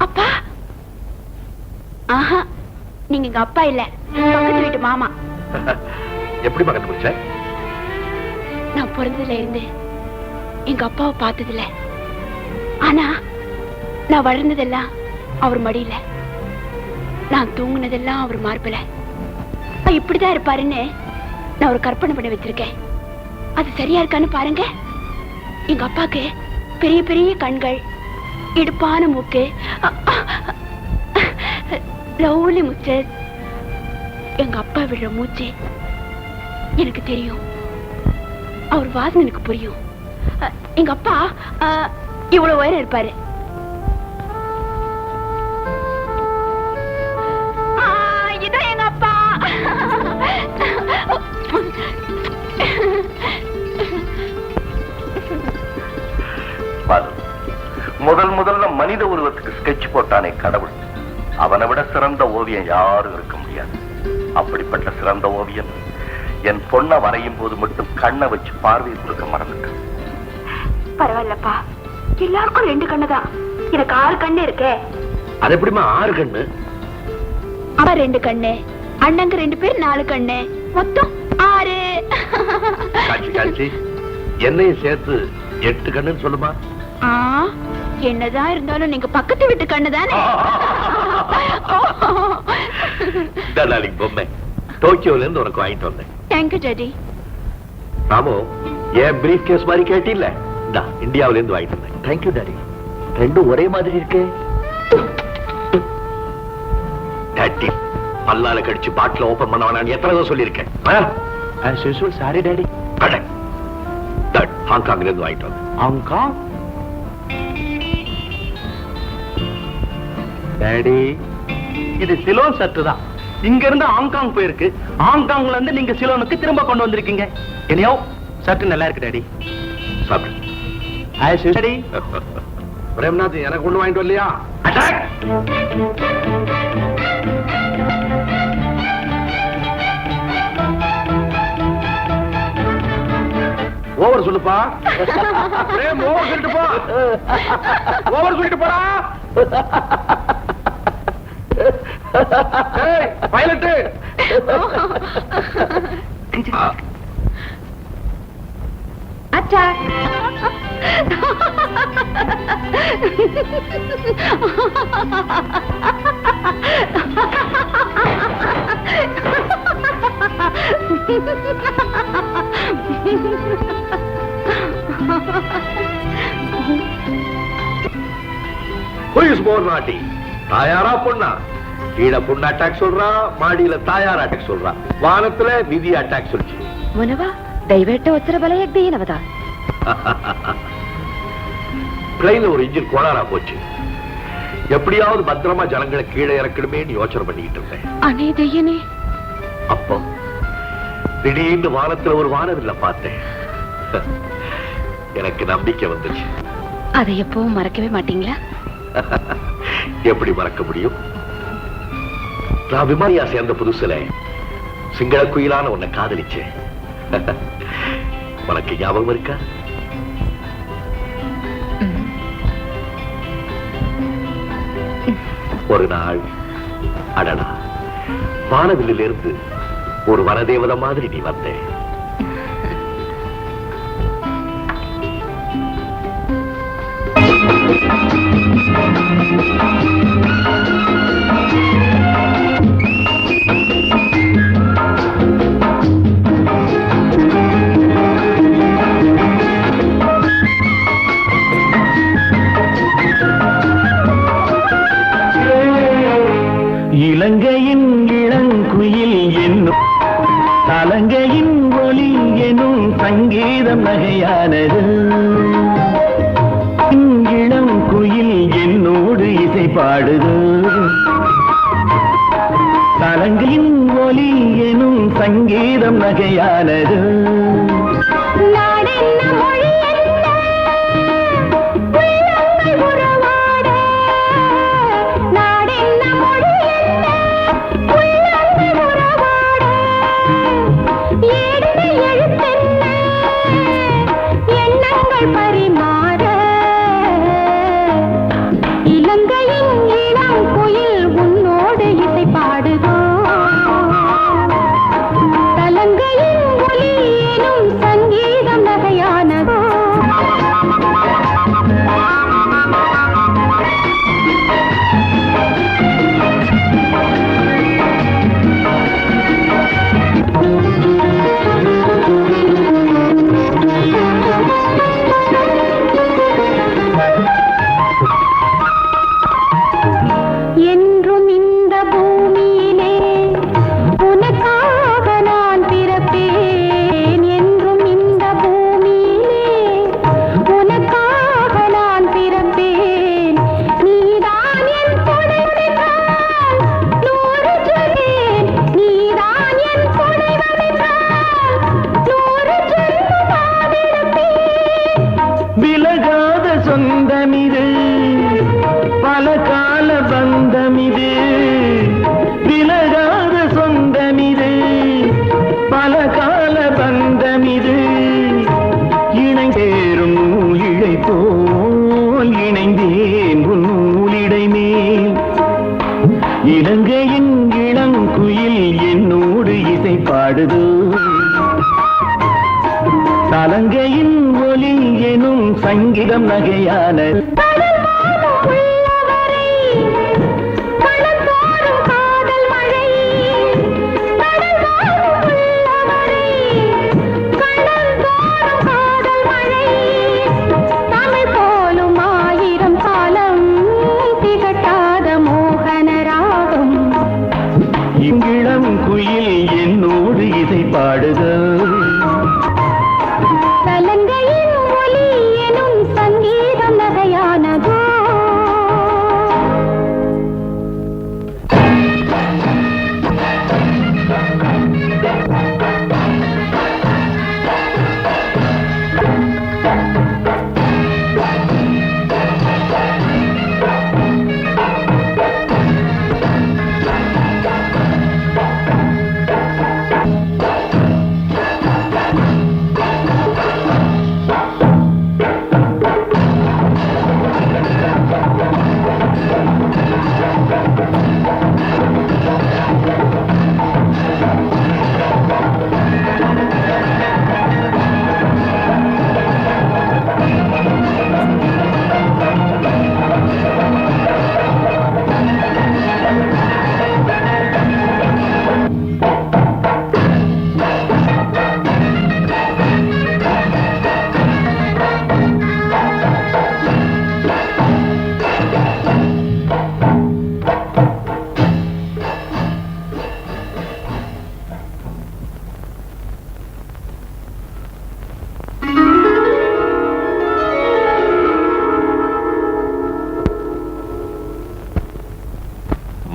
அப்பா ஆஹா, நீங்க எங்க அப்பா இல்ல, பக்கத்து வீட்டு மாமா. எப்படி பக்கத்து பிடிச்ச? நான் பிறந்ததுல இருந்து எங்க அப்பாவை பார்த்ததில்ல. ஆனா நான் வளர்ந்ததெல்லாம் அவர் மடியில, நான் தூங்குனதெல்லாம் அவர் மார்புல. இப்படிதான் இருப்பாருன்னு நான் ஒரு கற்பனை பண்ணி வச்சிருக்கேன். அது சரியா இருக்கான்னு பாருங்க. எங்க அப்பாக்கு பெரிய பெரிய கண்கள், இடுப்பான மூக்கு, லவ்லி மூச்சு. எங்க அப்பா விடுற மூச்சு எனக்கு தெரியும், அவர் வாசனை எனக்கு புரியும். எங்க அப்பா இவ்வளவு உயரம் இருப்பாரு. இதான் எங்க அப்பா. முதல்ல மனித உருவத்துக்கு ஸ்கெட்ச் போட்டானே கடவுள், அவனை விட சிறந்த ஓவியம் யாரும் இருக்க முடியாது. அப்படிப்பட்ட சிறந்த ஓவியம் என் பொண்ணை வரையும் போது மட்டும் கண்ணை வச்சு பார்வை கொடுக்க மறந்துட்டேன். பரவாயில்லப்பா, எல்லாருக்கும் 2 கண்ணுதான், எனக்கு 6 கண்ணு இருக்கே. அது எப்படிமா 6 கண்ணு? அப்பா 2 கண்ணு, அண்ணங்க 2 பேர் 4 கண்ணு, மொத்தம் 6. காட்சி என்னையும் சேர்த்து 8 கண்ணுன்னு சொல்லுமா? என்னதான் இருந்தாலும் நீங்க பக்கத்து வீட்டு கண்ணுதானே. பொம்மை டோக்கியோல இருந்து உனக்கு வாங்கிட்டு வந்தேன். Thank you daddy. ராமோ, ஏன் பிரீஃப் கேஸ் மாதிரி கேட்டில்ல, இந்தியாவில இருந்து வாங்கிட்டு வந்தேன். Thank you daddy. ரெண்டும் ஒரே மாதிரி இருக்கு. டாடி பல்லால கடிச்சு பாட்டில் ஓபன் பண்ண வேணாம் எத்தனை தடவை சொல்லியிருக்கேன். Sorry daddy. ஹாங்காங்ல இருந்து வாங்கிட்டு வந்தேன். ஹாங்காங் டாடி, இது சிலோன் சட்டு தான். இங்க இருந்து ஹாங்காங் போயிருக்கு, ஹாங்காங்ல இருந்து நீங்க சிலோனுக்கு திரும்ப கொண்டு வந்திருக்கீங்க. என்னையோ சட்டு நல்லா இருக்கு டாடி. சாப்பிடு. பிரேம்நாத், எனக்கு ஒண்ணு வாங்கிட்டு வரலையா? ஓவர் சொல்லுப்பா. பிரேம், ஓவர் சொல்லிட்டு போ. ஓவர் சொல்லிட்டு போடா. Pilot attack. Who is more naughty? தாயாரா பொண்ணா? கீழே பொண்ணு அட்டாக் சொல்றா, மாடியில தாயார் அட்டாக் சொல்றா, வானத்துல விதி அட்டாக் சொல்லிச்சு. முனவா ದಯವಿಟ್ಟು ಉತ್ತರ ಬಲಯಕ್ಕೆ ಏನವದ? பிளைன்ல ஒரு இன்ஜின் கோளாறா போச்சு. எப்படியாவது பத்திரமா ஜனங்களை கீழே இறக்கணுமேன்னு யோசனை பண்ணிக்கிட்டு இருந்தேன். அனே தெய்யனே. அப்போ திடீர்னு வானத்துல ஒரு வானவில்லை பார்த்தேன். எனக்கு நம்பிக்கை வந்துச்சு. அதை எப்பவும் மறக்கவே மாட்டீங்களா? எப்படி மறக்க முடியும்? நான் விமானியா சேர்ந்த புதுசுல சிங்கள குயிலான உன்னை காதலிச்சேன். உனக்கு ஞாபகம் இருக்கா? ஒரு நாள் அடடா, வானவில்லில் இருந்து ஒரு வனதேவதை மாதிரி நீ வந்தே. இலங்கையின் இளங்குயில் என்னும் தலங்கையின் ஒலி எனும் சங்கீதம் நகையானது. இளம் குயில் என்னோடு இசை பாடுது. தலங்கையின் ஒலி எனும் சங்கீதம் நகையானது. போல் இணைந்தேன் உன் நூலிடை மேல். இலங்கையின் இளங்குயில் என்னோடு இசை பாடுது. தலங்கையின் ஒலி எனும் சங்கீதம் நகையான இங்கிளம் குயில் என்னோடு இசை பாடுது. தலங்கையின் ஒலி எனும் சங்கீதம் நகையானதோ.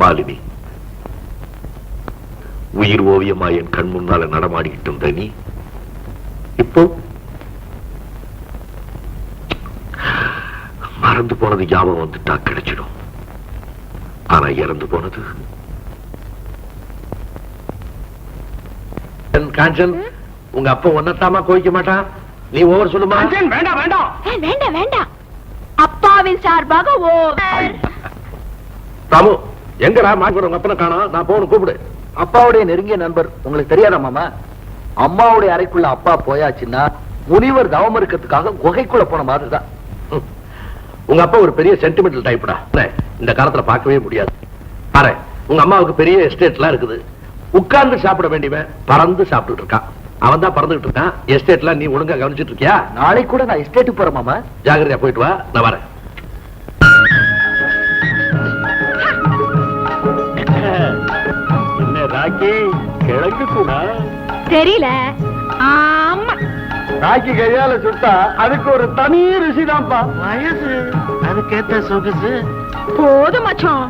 மாலினி, உயிர் ஓவியமா என் கண் முன்னால நடமாடிக்கிட்டு இருந்த நீ இப்போ மறந்து போனது ஞாபகம் வந்துட்டா கிடைச்சிடும். ஆனா இறந்து போனது காஞ்சன், உங்க அப்பா ஒன்னத்தாமா கோவிக்க மாட்டான். நீ ஓவர் சொல்லுமா? வேண்டாம் வேண்டாம் வேண்டாம் வேண்டாம், அப்பாவின் சார்பாக ஓவர். ராமு, எங்கடா மாட்டு உங்க அப்பனை காணோம்? நான் போன கூப்பிடு. அப்பாவுடைய நெருங்கிய நண்பர் உங்களுக்கு தெரியாதா மாமா? அம்மாவுடைய அறைக்குள்ள அப்பா போயாச்சுன்னா முனிவர் தவம் இருக்கிறதுக்காக குகைக்குள்ள போன மாதிரிதான். உங்க அப்பா ஒரு பெரிய சென்டிமெண்டல் டைப்டா. இந்த காலத்துல பார்க்கவே முடியாது. பாரு, உங்க அம்மாவுக்கு பெரிய எஸ்டேட்லாம் இருக்குது. உட்கார்ந்து சாப்பிட வேண்டியவன் பறந்து சாப்பிட்டு இருக்கான். அவன் தான் பறந்துகிட்டு இருக்கான். எஸ்டேட்லாம் நீ ஒழுங்கா கவனிச்சிட்டு இருக்கியா? நாளைக்கு கூட நான் எஸ்டேட்டுக்கு போறேன் மாமா. ஜாகிரதையா போயிட்டு வா, நான் வரேன். என்ன ராக்கி, கிழங்கு கூட தெரியல. ஆமா, ராக்கி கையால சுட்டா அதுக்கு ஒரு தனி ருசிதான்ப்பா. வயசு அதுக்கேத்த சொகுசு. போதும் மச்சான்.